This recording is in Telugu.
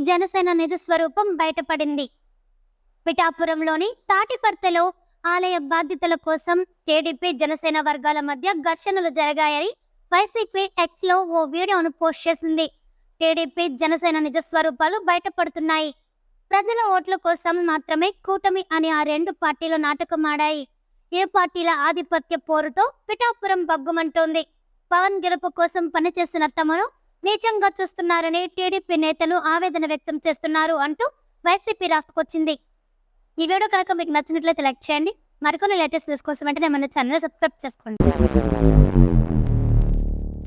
జనసేన నిజ స్వరూపం బయటపడింది. పిఠాపురంలోని తాటిపర్తిలో ఆలయ బాధ్యతల కోసం టీడీపీ జనసేన వర్గాల మధ్య ఘర్షణలు జరిగాయని వైసీపీ ఎక్స్ లో ఓ వీడియోను పోస్ట్ చేసింది. టీడీపీ జనసేన నిజ స్వరూపాలు బయటపడుతున్నాయి. ప్రజల ఓట్ల కోసం మాత్రమే కూటమి అని ఆ రెండు పార్టీలు నాటకమాడాయి. ఏ పార్టీల ఆధిపత్య పోరుతో పిఠాపురం బగ్గుమంటోంది. పవన్ గెలుపు కోసం పనిచేసిన తమను నీచంగా చూస్తున్నారని టీడీపీ నేతలు ఆవేదన వ్యక్తం చేస్తున్నారు అంటూ వైసీపీ రాసుకొచ్చింది. ఈ వీడియో కనుక మీకు నచ్చినట్లయితే లైక్ చేయండి. మరికొన్ని లేటెస్ట్ న్యూస్ కోసం వెంటనే మన ఛానల్ సబ్స్క్రైబ్ చేసుకోండి.